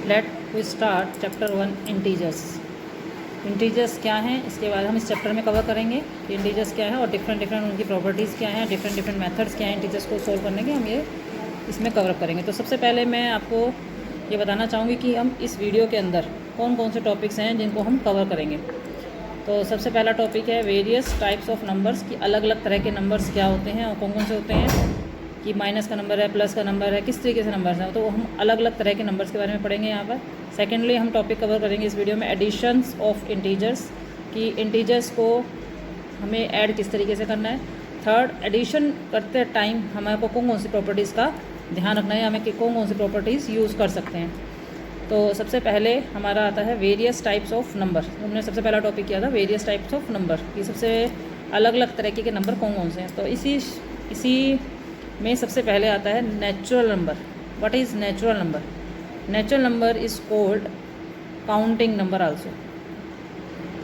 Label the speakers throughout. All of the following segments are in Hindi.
Speaker 1: Late we start chapter 1 integers. Integers क्या हैं इसके बारे में हम इस चैप्टर में कवर करेंगे कि इंटीजर्स क्या है और डिफरेंट उनकी प्रॉपर्टीज़ क्या हैं, डिफरेंट मेथड्स क्या हैं इंटीजर्स को सोल्व करने के, हम ये इसमें कवर करेंगे। तो सबसे पहले मैं आपको ये बताना चाहूँगी कि हम इस वीडियो के अंदर कौन कौन से टॉपिक्स हैं जिनको हम कवर करेंगे। तो सबसे पहला टॉपिक है वेरियस टाइप्स ऑफ नंबर्स, कि अलग अलग तरह के नंबर्स क्या होते हैं और कौन कौन से होते हैं, कि माइनस का नंबर है, प्लस का नंबर है, किस तरीके से नंबर्स हैं, तो हम अलग अलग तरह के नंबर्स के बारे में पढ़ेंगे यहाँ पर। सेकेंडली हम टॉपिक कवर करेंगे इस वीडियो में एडिशंस ऑफ इंटीजर्स, कि इंटीजर्स को हमें ऐड किस तरीके से करना है। थर्ड, एडिशन करते टाइम हमारे को कौन कौन सी प्रॉपर्टीज़ का ध्यान रखना है, हमें कौन कौन सी प्रॉपर्टीज़ यूज़ कर सकते हैं। तो सबसे पहले हमारा आता है वेरियस टाइप्स ऑफ नंबर। हमने सबसे पहला टॉपिक किया था वेरियस टाइप्स ऑफ नंबर, कि सबसे अलग अलग तरीके के नंबर कौन कौन से हैं। तो इसी में सबसे पहले आता है natural number. What is natural number? Natural number is called counting number also.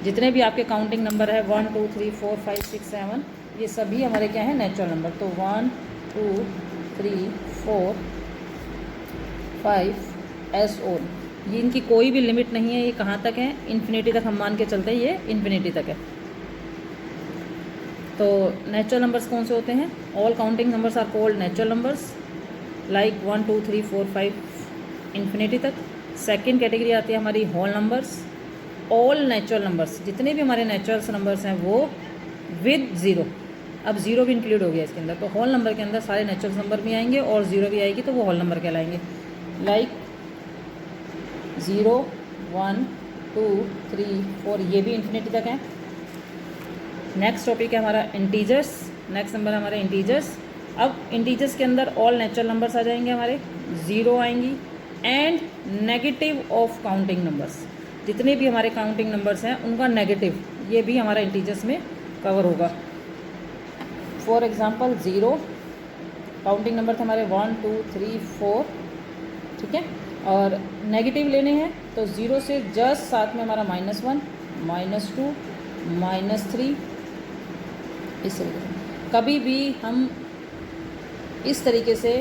Speaker 1: जितने भी आपके काउंटिंग नंबर है 1 2 3 4 5 6 7, ये सभी हमारे क्या है, नेचुरल नंबर। तो 1 2 3 4 5 एस ओन, ये इनकी कोई भी लिमिट नहीं है, ये कहाँ तक है, इन्फिनिटी तक हम मान के चलते हैं, ये इन्फिनिटी तक है। तो नेचुरल नंबर्स कौन से होते हैं? All counting numbers are called natural numbers, like 1 2 3 4 5 infinity तक। सेकंड कैटेगरी आती है हमारी whole numbers. All natural numbers, जितने भी हमारे नेचुरल नंबर्स हैं वो विद ज़ीरो, अब ज़ीरो भी इंक्लूड हो गया इसके अंदर। तो होल नंबर के अंदर सारे नेचुरल नंबर भी आएंगे और ज़ीरो भी आएगी, तो वो होल नंबर कहलाएंगे। लाइक 0 1 2 3 4, ये भी इन्फिनिटी तक है। नेक्स्ट टॉपिक है हमारा इंटीजर्स। नेक्स्ट नंबर है हमारा इंटीजर्स। अब इंटीजर्स के अंदर ऑल नेचुरल नंबर्स आ जाएंगे हमारे, ज़ीरो आएंगी, and negative of counting numbers, जितने भी हमारे काउंटिंग नंबर्स हैं उनका नेगेटिव, ये भी हमारा इंटीजर्स में कवर होगा। फॉर एग्जांपल 0 काउंटिंग नंबर थे हमारे 1 2 3 4, ठीक है, और नेगेटिव लेने हैं तो 0 से जस्ट साथ में हमारा -1 -2 -3, इस तरीके से। कभी भी हम इस तरीके से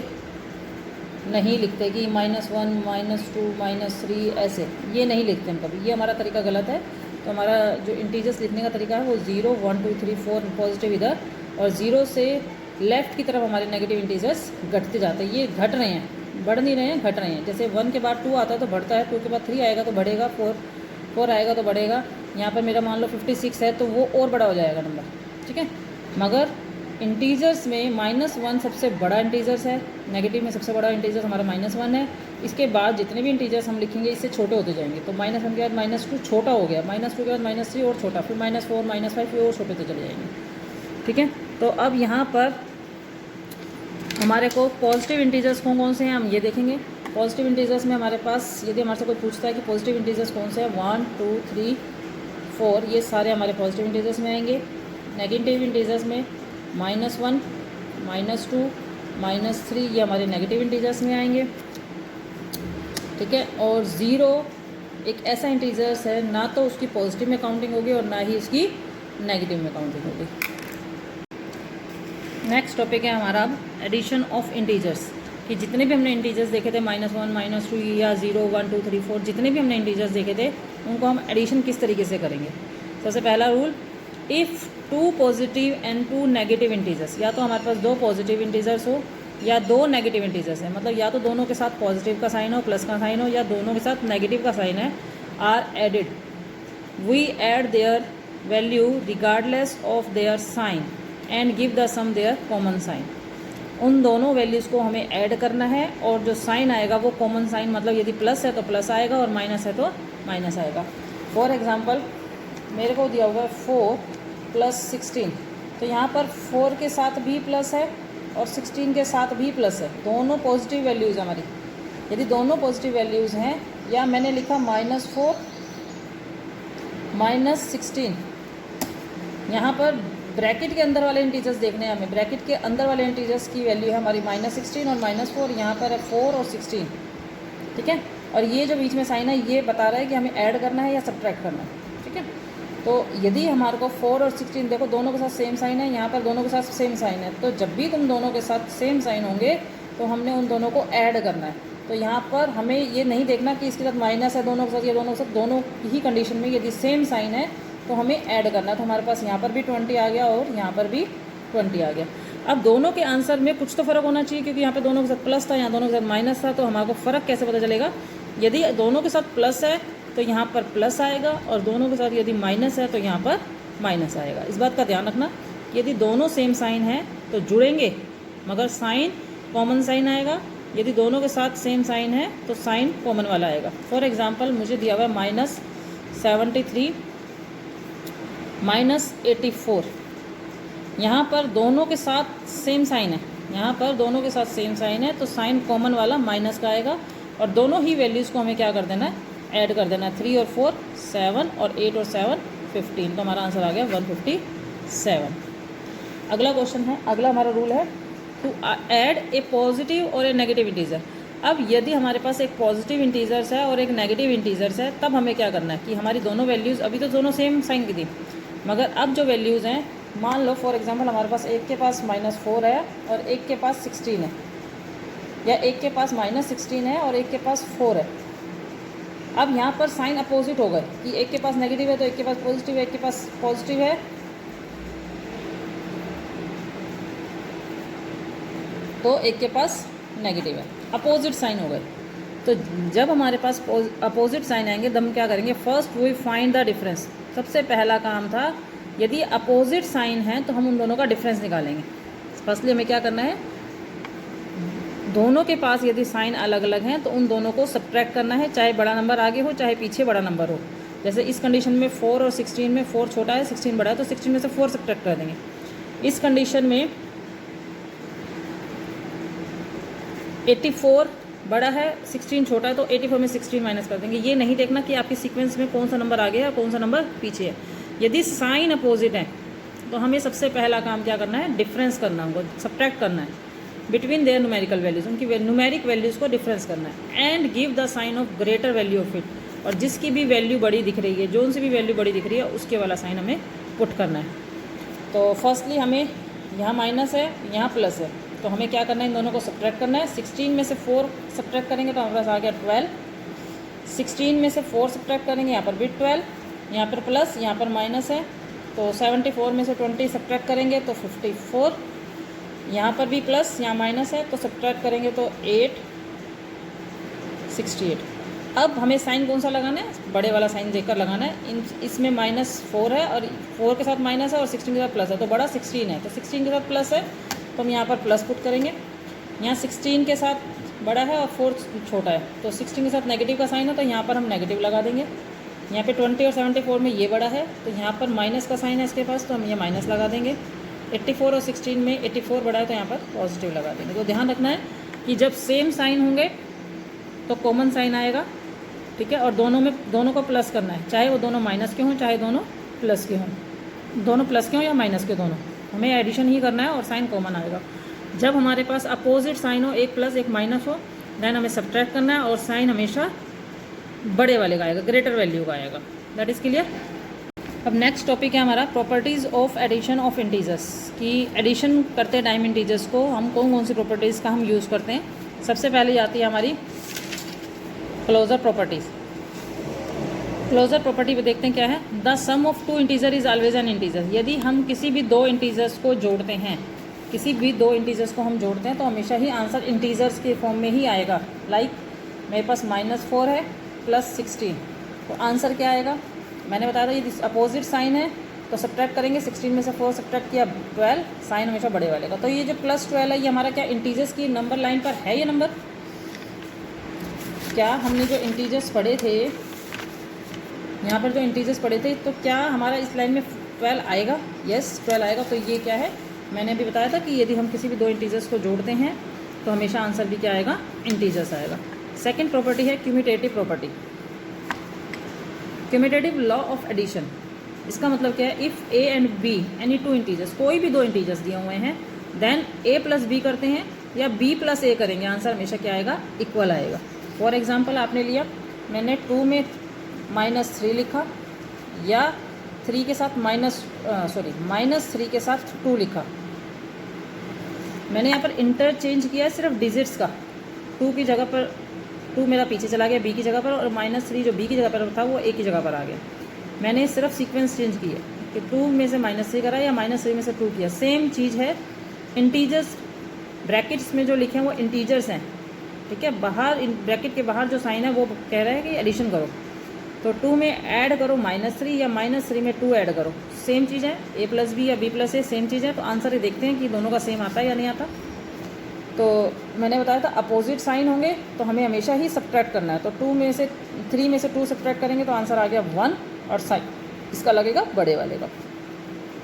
Speaker 1: नहीं लिखते कि -1 -2 -3, ऐसे ये नहीं लिखते हम कभी, ये हमारा तरीका गलत है। तो हमारा जो इंटीजर्स लिखने का तरीका है वो 0 1 2 3 4 पॉजिटिव इधर, और 0 से लेफ़्ट की तरफ हमारे नेगेटिव इंटीजर्स घटते जाते हैं। ये घट रहे हैं, बढ़ नहीं रहे हैं, घट रहे हैं। जैसे 1 के बाद 2 आता है तो बढ़ता है, 2 के बाद 3 आएगा तो बढ़ेगा, 4 आएगा तो बढ़ेगा। यहाँ पर मेरा मान लो 56 है तो वो और बड़ा हो जाएगा नंबर, ठीक है। मगर इंटीजर्स में -1 सबसे बड़ा इंटीजर्स है, नेगेटिव में सबसे बड़ा इंटीजर्स हमारा -1 है। इसके बाद जितने भी इंटीजर्स हम लिखेंगे इससे छोटे होते जाएंगे। तो -1 के बाद -2 छोटा हो गया, -2 के बाद -3 और छोटा, फिर -4 -5 फिर और छोटे होते चले जाएंगे, ठीक है। तो अब यहाँ पर हमारे को पॉजिटिव इंटीजर्स कौन कौन से हैं हम ये देखेंगे। पॉजिटिव इंटीजर्स में हमारे पास, यदि हमारे से कोई पूछता है कि पॉजिटिव इंटीजर्स कौन से हैं, 1 2 3 4, ये सारे हमारे पॉजिटिव इंटीजर्स में आएंगे। नेगेटिव इंटीजर्स में -1 -2 -3, ये हमारे नेगेटिव इंटीजर्स में आएंगे, ठीक है। और 0 एक ऐसा इंटीजर्स है, ना तो उसकी पॉजिटिव में काउंटिंग होगी और ना ही इसकी नेगेटिव में काउंटिंग होगी। नेक्स्ट टॉपिक है हमारा अब एडिशन ऑफ इंटीजर्स, कि जितने भी हमने इंटीजर्स देखे थे -1 -2 या 0 1 2 3 4, जितने भी हमने इंटीजर्स देखे थे उनको हम एडिशन किस तरीके से करेंगे। सबसे पहला rule, if 2 positive and 2 negative integers, या तो हमारे पास 2 पॉजिटिव इंटीजर्स हो या 2 नेगेटिव इंटीजर्स हैं, मतलब या तो दोनों के साथ पॉजिटिव का साइन हो, प्लस का साइन हो, या दोनों के साथ नेगेटिव का साइन है, are added, we add their value regardless of their sign and give the sum their common sign. उन दोनों वैल्यूज़ को हमें ऐड करना है और जो साइन आएगा वो कॉमन साइन, मतलब यदि प्लस है तो प्लस आएगा और माइनस है तो माइनस आएगा। फॉर एग्जांपल मेरे को दिया हुआ है 4 + 16, तो यहाँ पर 4 के साथ भी प्लस है और 16 के साथ भी प्लस है, दोनों पॉजिटिव वैल्यूज़ हमारी। यदि दोनों पॉजिटिव वैल्यूज़ हैं, या मैंने लिखा -4 -16, यहाँ पर ब्रैकेट के अंदर वाले इंटीजर्स देखने हैं हमें। ब्रैकेट के अंदर वाले इंटीजर्स की वैल्यू है हमारी -16 और -4, यहाँ पर है 4 और 16, ठीक है। और ये जो बीच में साइन है ये बता रहा है कि हमें ऐड करना है या सब्ट्रैक्ट करना है, ठीक है। तो यदि हमारे को 4 और 16 देखो दोनों के साथ सेम साइन है, यहाँ पर दोनों के साथ सेम साइन है, तो जब भी तुम दोनों के साथ सेम साइन होंगे तो हमने उन दोनों को ऐड करना है। तो यहाँ पर हमें ये नहीं देखना कि इसके साथ माइनस है दोनों के साथ या दोनों के साथ, दोनों ही कंडीशन में यदि सेम साइन है तो हमें ऐड करना है। तो हमारे पास यहाँ पर भी 20 आ गया और यहाँ पर भी 20 आ गया। अब दोनों के आंसर में कुछ तो फ़र्क होना चाहिए, क्योंकि यहाँ पे दोनों के साथ प्लस था, यहाँ दोनों के साथ माइनस था। तो हमारे को फ़र्क कैसे पता चलेगा? यदि दोनों के साथ प्लस है तो यहाँ पर प्लस आएगा, और दोनों के साथ यदि माइनस है तो यहाँ पर माइनस आएगा। इस बात का ध्यान रखना, यदि दोनों सेम साइन है तो जुड़ेंगे मगर साइन कॉमन साइन आएगा। यदि दोनों के साथ सेम साइन है तो साइन कॉमन वाला आएगा। फॉर एग्जांपल मुझे दिया हुआ है -73 -84, यहाँ पर दोनों के साथ सेम साइन है, यहाँ पर दोनों के साथ सेम साइन है तो साइन कॉमन वाला माइनस का आएगा, और दोनों ही वैल्यूज़ को हमें क्या कर देना है? ऐड कर देना है। 3 और 4 7 और 8 और 7 15, तो हमारा आंसर आ गया 157। अगला क्वेश्चन है, अगला हमारा रूल है टू ऐड ए पॉजिटिव और ए नेगेटिव इंटीजर। अब यदि हमारे पास एक पॉजिटिव इंटीजर्स है और एक नेगेटिव इंटीजर्स है, तब हमें क्या करना है कि हमारी दोनों वैल्यूज़, अभी तो दोनों सेम साइन की थी, मगर अब जो वैल्यूज़ हैं, मान लो फॉर एग्जांपल हमारे पास एक के पास -4 है और एक के पास 16 है, या एक के पास -16 है और एक के पास 4 है। अब यहाँ पर साइन अपोजिट हो गए कि एक के पास नेगेटिव है तो एक के पास पॉजिटिव है, एक के पास पॉजिटिव है तो एक के पास नेगेटिव है, अपोजिट साइन हो गए। तो जब हमारे पास अपोजिट साइन आएंगे तब हम क्या करेंगे? First we find the difference. सबसे पहला काम था, यदि अपोजिट साइन है तो हम उन दोनों का डिफरेंस निकालेंगे। फर्स्टली हमें क्या करना है? दोनों के पास यदि साइन अलग अलग हैं तो उन दोनों को सब्ट्रैक्ट करना है, चाहे बड़ा नंबर आगे हो चाहे पीछे बड़ा नंबर हो। जैसे इस कंडीशन में 4 और 16 में 4 छोटा है 16 बड़ा है, तो 16 में से 4 सब्ट्रैक्ट कर देंगे। इस कंडीशन में 84 बड़ा है 16 छोटा है, तो 84 में 16 माइनस कर देंगे। ये नहीं देखना कि आपकी सीक्वेंस में कौन सा नंबर आगे है और कौन सा नंबर पीछे है। यदि साइन अपोजिट है तो हमें सबसे पहला काम क्या करना है? डिफरेंस करना होगा, सब्ट्रैक्ट करना है बिटवीन देयर न्यूमेरिकल वैल्यूज़, उनकी न्यूमेरिक वैल्यूज़ को डिफरेंस करना है। And give the sign of greater value of it, और जिसकी भी वैल्यू बड़ी दिख रही है, जो सी भी वैल्यू बड़ी दिख रही है उसके वाला साइन हमें पुट करना है। तो फर्स्टली हमें यहाँ माइनस है यहाँ प्लस है, तो हमें क्या करना है? इन दोनों को सब्ट्रैक्ट करना है। 16 में से 4 सब्ट्रैक्ट करेंगे तो हमारे पास आ गया 12। 16 में से 4 सब्ट्रैक्ट करेंगे, यहाँ पर भी 12, यहाँ पर प्लस यहाँ पर माइनस है, तो 74 में से 20 सब्ट्रैक्ट करेंगे तो 54, यहाँ पर भी प्लस यहाँ माइनस है तो सब्ट्रैक्ट करेंगे तो 8 68। अब हमें साइन कौन सा लगाना है? बड़े वाला साइन देखकर लगाना है। इसमें -4 है और 4 के साथ माइनस है और 16 के साथ प्लस है, तो बड़ा 16 है, तो 16 के साथ प्लस है तो हम यहाँ पर प्लस पुट करेंगे। यहाँ 16 के साथ बड़ा है और 4 छोटा है, तो 16 के साथ नेगेटिव का साइन है तो यहाँ पर हम नेगेटिव लगा देंगे। यहाँ पे 20 और 74 में ये बड़ा है तो यहाँ पर माइनस का साइन है इसके पास, तो हम ये माइनस लगा देंगे। 84 और 16 में 84 बड़ा है तो यहाँ पर पॉजिटिव लगा देंगे। तो ध्यान रखना है कि जब सेम साइन होंगे तो कॉमन साइन आएगा, ठीक है, और दोनों को प्लस करना है, चाहे वो दोनों माइनस के हों चाहे दोनों प्लस के हों, दोनों प्लस के हों या माइनस के, दोनों हमें एडिशन ही करना है और साइन कॉमन आएगा। जब हमारे पास अपोजिट साइन हो, एक प्लस एक माइनस हो, देन हमें सब्ट्रैक्ट करना है और साइन हमेशा बड़े वाले का आएगा, ग्रेटर वैल्यू का आएगा। That is clear. अब नेक्स्ट टॉपिक है हमारा properties of addition of integers, कि एडिशन करते टाइम इंटीजर्स को हम कौन सी प्रॉपर्टीज़ का हम यूज़ करते हैं। सबसे पहले आती है हमारी क्लोजर प्रॉपर्टीज़। क्लोजर प्रॉपर्टी पे देखते हैं क्या है। The sum of two integer is always an integer. यदि हम किसी भी दो इंटीजर्स को जोड़ते हैं, किसी भी दो इंटीजर्स को हम जोड़ते हैं तो हमेशा ही आंसर इंटीजर्स के फॉर्म में ही आएगा। लाइक मेरे पास -4 है प्लस 16, तो आंसर क्या आएगा? मैंने बताया था यदि अपोजिट साइन है तो सब्ट्रैक्ट करेंगे, 16 में से 4 सब्ट्रैक्ट किया 12, साइन हमेशा बड़े वाले का। तो ये जो +12 है ये हमारा क्या इंटीजर्स की नंबर लाइन पर है? ये नंबर क्या हमने जो इंटीजर्स पढ़े थे, यहाँ पर जो इंटीजर्स पढ़े थे, तो क्या हमारा इस लाइन में 12 आएगा? यस 12 आएगा। तो ये क्या है? मैंने अभी बताया था कि यदि हम किसी भी दो इंटीजर्स को जोड़ते हैं तो हमेशा आंसर भी क्या आएगा? इंटीजर्स आएगा। सेकेंड प्रॉपर्टी है क्यूमिटेटिव प्रॉपर्टी, क्यूमिटेटिव लॉ ऑफ एडिशन। इसका मतलब क्या है? If A and be any two integers, कोई भी दो इंटीजर्स दिए हुए हैं, देन a प्लस बी करते हैं या b प्लस a करेंगे, आंसर हमेशा क्या आएगा? इक्वल आएगा। फॉर एग्जांपल आपने लिया, मैंने 2 में -3 लिखा या 3 के साथ -3 के साथ 2 लिखा। मैंने यहाँ पर इंटरचेंज किया सिर्फ डिजिट्स का, 2 की जगह पर 2 मेरा पीछे चला गया बी की जगह पर, और -3 जो बी की जगह पर था वो ए की जगह पर आ गया। मैंने सिर्फ सीक्वेंस चेंज की है कि 2 में से -3 करा या -3 में से 2 किया, सेम चीज़ है। इंटीजर्स ब्रैकेट्स में जो लिखे हैं वो इंटीजर्स हैं, ठीक है। बाहर ब्रैकेट के बाहर जो साइन है वो कह रहा है कि एडिशन करो, तो 2 में ऐड करो -3 या -3 में 2 ऐड करो, सेम चीज़ है। a + b या b + a सेम चीज़ है। तो आंसर ये देखते हैं कि दोनों का सेम आता है या नहीं आता। तो मैंने बताया था अपोजिट साइन होंगे तो हमें हमेशा ही सब्ट्रैक्ट करना है। तो 3 में से 2 सब्ट्रैक्ट करेंगे तो आंसर आ गया 1, और साइन इसका लगेगा बड़े वाले का।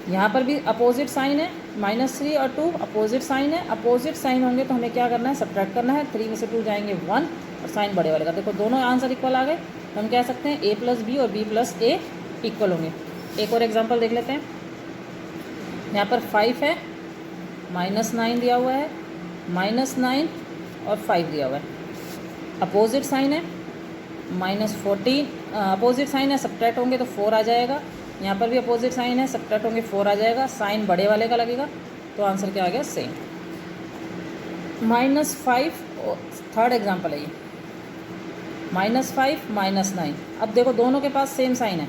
Speaker 1: यहाँ पर भी अपोजिट साइन है, -3 और 2 अपोजिट साइन है। अपोजिट साइन होंगे तो हमें क्या करना है, सब्ट्रैक्ट करना है। 3 में से 2 जाएंगे 1, और साइन बड़े वाले का। देखो दोनों आंसर इक्वल आ गए, तो हम कह सकते हैं a + b और b + a इक्वल होंगे। एक और एग्जांपल देख लेते हैं। यहाँ पर 5 है, -9 दिया हुआ है, -9 और 5 दिया हुआ है। अपोजिट साइन है, -14 अपोजिट साइन है, सब्ट्रैक्ट होंगे तो 4 आ जाएगा। यहाँ पर भी अपोजिट साइन है, सब्ट्रैक्ट होंगे 4 आ जाएगा। साइन बड़े वाले का लगेगा, तो आंसर क्या आ गया, सेम। -5 थर्ड एग्जांपल है ये, -5 -9। अब देखो दोनों के पास सेम साइन है,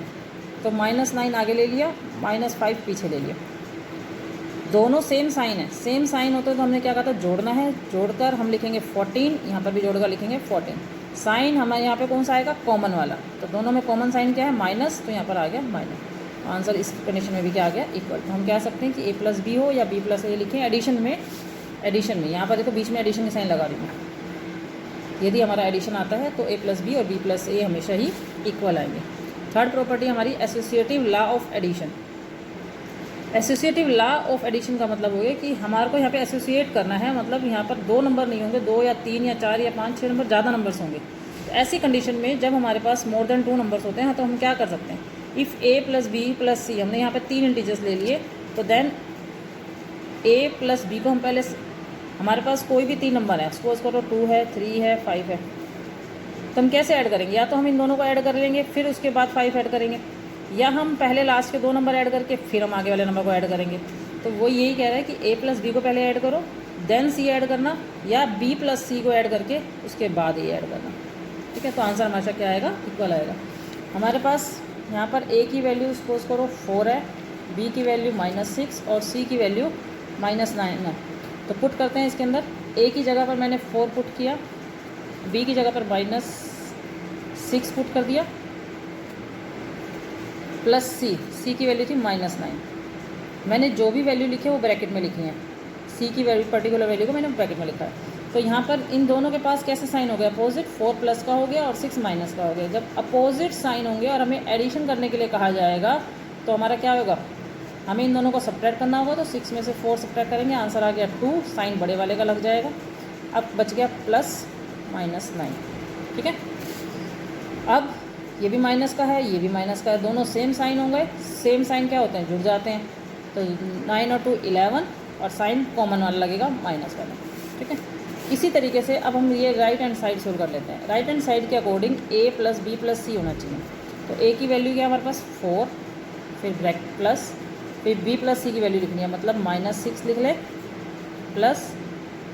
Speaker 1: तो -9 आगे ले लिया, -5 पीछे ले लिया। दोनों सेम साइन है, सेम साइन होते तो हमने क्या कहा था, जोड़ना है। जोड़कर हम लिखेंगे 14, यहाँ पर भी जोड़कर लिखेंगे 14। साइन हमारे यहाँ पे कौन सा आएगा, कॉमन वाला। तो दोनों में कॉमन साइन क्या है, माइनस, तो यहाँ पर आ गया माइनस। आंसर इस कंडीशन में भी क्या आ गया, इक्वल। तो हम कह सकते हैं कि a + b हो या b + a लिखें एडिशन में। एडिशन में यहाँ पर देखो बीच में एडिशन की साइन लगा रही हूँ। यदि हमारा एडिशन आता है तो a + b और b + a हमेशा ही इक्वल आएंगे। थर्ड प्रॉपर्टी हमारी associative law of addition. Associative law of addition का मतलब हो गया कि हमारे को यहाँ पे एसोसिएट करना है, मतलब यहाँ पर 2 नंबर नहीं होंगे, 2 या 3 या 4 या 5 6 नंबर, ज़्यादा नंबर्स होंगे। तो ऐसी कंडीशन में जब हमारे पास मोर देन 2 नंबर्स होते हैं तो हम क्या कर सकते हैं, इफ़ a + b + c, हमने यहाँ पे 3 इंटीजर्स ले लिए, तो देन a + b को हम पहले, हमारे पास कोई भी 3 नंबर है, सपोज करो 2 है, 3 है, 5 है, तो हम कैसे ऐड करेंगे, या तो हम इन दोनों को ऐड कर लेंगे फिर उसके बाद 5 ऐड करेंगे, या हम पहले लास्ट के 2 नंबर ऐड करके फिर हम आगे वाले नंबर को ऐड करेंगे। तो वो यही कह रहा है कि a + b को पहले ऐड करो, देन c ऐड करना, या b + c को ऐड करके उसके बाद a ऐड करना, ठीक है। तो आंसर हमेशा क्या आएगा, इक्वल आएगा। हमारे पास यहाँ पर a की वैल्यू सपोज करो 4 है, b की वैल्यू -6 और c की वैल्यू -9 है। तो पुट करते हैं इसके अंदर, a की जगह पर मैंने 4 पुट किया, b की जगह पर -6 पुट कर दिया, प्लस c की वैल्यू थी -9। मैंने जो भी वैल्यू लिखी है वो ब्रैकेट में लिखी है, c की वैल्यू पर्टिकुलर वैल्यू को मैंने ब्रैकेट में लिखा है। तो यहाँ पर इन दोनों के पास कैसे साइन हो गया, अपोजिट, 4 प्लस का हो गया और 6 माइनस का हो गया। जब अपोजिट साइन होंगे और हमें एडिशन करने के लिए कहा जाएगा तो हमारा क्या होगा, हमें इन दोनों को सब्ट्रैक्ट करना होगा। तो 6 में से 4 सब्ट्रैक्ट करेंगे, आंसर आ गया 2, साइन बड़े वाले का लग जाएगा। अब बच गया +-9, ठीक है। अब ये भी माइनस का है, ये भी माइनस का है, दोनों सेम साइन हो गए। सेम साइन क्या होते हैं, जुड़ जाते हैं। तो 9 और 2 11, और साइन कॉमन वाला लगेगा माइनस वाला, ठीक है। इसी तरीके से अब हम ये राइट हैंड साइड सोल्व कर लेते हैं। राइट हैंड साइड के अकॉर्डिंग a + b + c होना चाहिए। तो a की वैल्यू क्या है हमारे पास 4, फिर ब्रैकेट प्लस, फिर b + c की वैल्यू लिखनी है, मतलब -6 लिख ले प्लस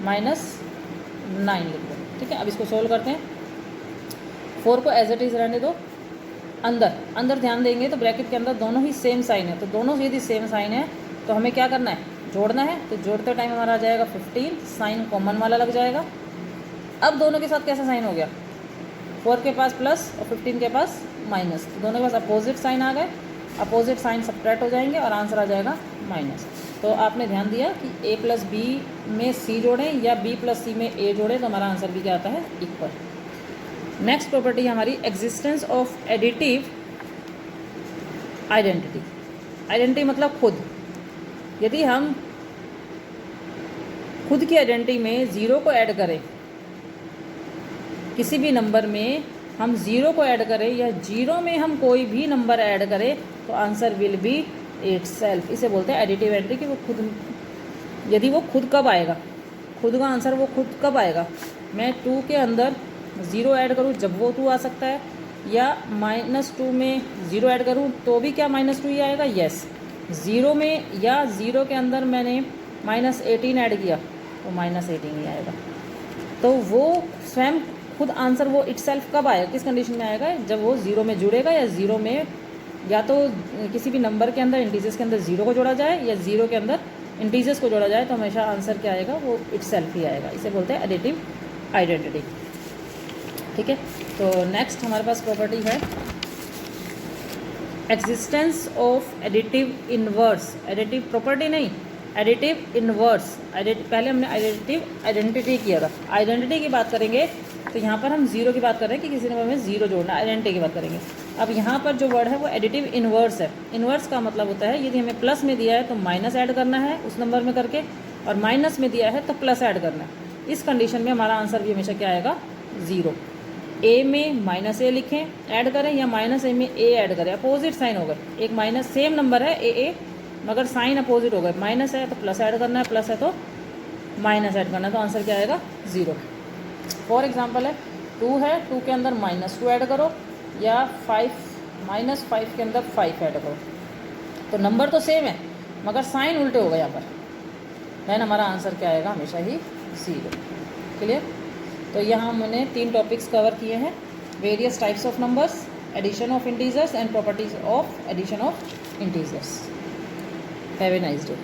Speaker 1: -9 लिख लो, ठीक है। अब इसको सोल्व करते हैं। 4 को एज इट इज़ रहने दो, अंदर ध्यान देंगे तो ब्रैकेट के अंदर दोनों ही सेम साइन है। तो दोनों यदि सेम साइन है तो हमें क्या करना है, जोड़ना है। तो जोड़ते टाइम हमारा आ जाएगा 15, साइन कॉमन वाला लग जाएगा। अब दोनों के साथ कैसा साइन हो गया, 4 के पास प्लस और 15 के पास माइनस, तो दोनों के पास अपोजिट साइन आ गए। अपोजिट साइन सब्ट्रैक्ट हो जाएंगे और आंसर आ जाएगा माइनस। तो आपने ध्यान दिया कि a + b में c जोड़ें या b + c में a जोड़ें तो हमारा आंसर भी क्या आता है, इक्वल। नेक्स्ट प्रॉपर्टी हमारी existence of additive identity. Identity मतलब खुद। यदि हम खुद की आइडेंटिटी में 0 को ऐड करें, किसी भी नंबर में हम 0 को ऐड करें या 0 में हम कोई भी नंबर ऐड करें तो आंसर विल बी इटसेल्फ। इसे बोलते हैं एडिटिव आइडेंटिटी कि वो खुद, यदि वो खुद कब आएगा, खुद का आंसर वो खुद कब आएगा। मैं 2 के अंदर 0 ऐड करूँ जब वो 2 आ सकता है, या -2 में 0 ऐड करूँ तो भी क्या -2 ही आएगा, यस। 0 में या 0 के अंदर मैंने -18 ऐड किया तो -18 ही आएगा। तो वो स्वयं खुद आंसर वो इटसेल्फ कब आएगा, किस कंडीशन में आएगा, जब वो ज़ीरो में जुड़ेगा या ज़ीरो में, या तो किसी भी नंबर के अंदर इंटीजर्स के अंदर ज़ीरो को जोड़ा जाए या ज़ीरो के अंदर इंटीजर्स को जोड़ा जाए, तो हमेशा आंसर क्या आएगा, वो इटसेल्फ ही आएगा। इसे बोलते हैं एडिटिव आइडेंटिटी। ठीक है, तो नेक्स्ट हमारे पास प्रॉपर्टी है existence of additive inverse. Additive property नहीं, एडिटिव इनवर्स। पहले हमने एडिटिव आइडेंटिटी किया था। आइडेंटिटी की बात करेंगे तो यहाँ पर हम जीरो की बात कर रहे हैं कि किसी नंबर में जीरो जोड़ना, आइडेंटिटी की बात करेंगे। अब यहाँ पर जो वर्ड है वो एडिटिव इनवर्स है। इनवर्स का मतलब होता है यदि हमें प्लस में दिया है तो माइनस ऐड करना है उस नंबर में करके, और माइनस में दिया है तो प्लस ऐड करना है। इस कंडीशन में हमारा आंसर भी हमेशा क्या आएगा, ज़ीरो। ए में माइनस ए लिखें ऐड करें, या माइनस ए में ए ऐड करें, अपोजिट साइन हो गए। एक माइनस सेम नंबर है ए मगर साइन अपोजिट हो गए, माइनस है तो प्लस ऐड करना है, प्लस है तो माइनस ऐड करना है, तो आंसर क्या आएगा, ज़ीरो। फॉर एग्जांपल है 2 है, 2 के अंदर -2 ऐड करो, या 5 -5 के अंदर 5 ऐड करो, तो नंबर तो सेम है मगर साइन उल्टे हो गए यहाँ पर, देन हमारा आंसर क्या आएगा, हमेशा ही ज़ीरो। क्लियर। तो यहाँ मैंने 3 टॉपिक्स कवर किए हैं, various types of numbers, addition of integers and properties of addition of integers. Have a nice day.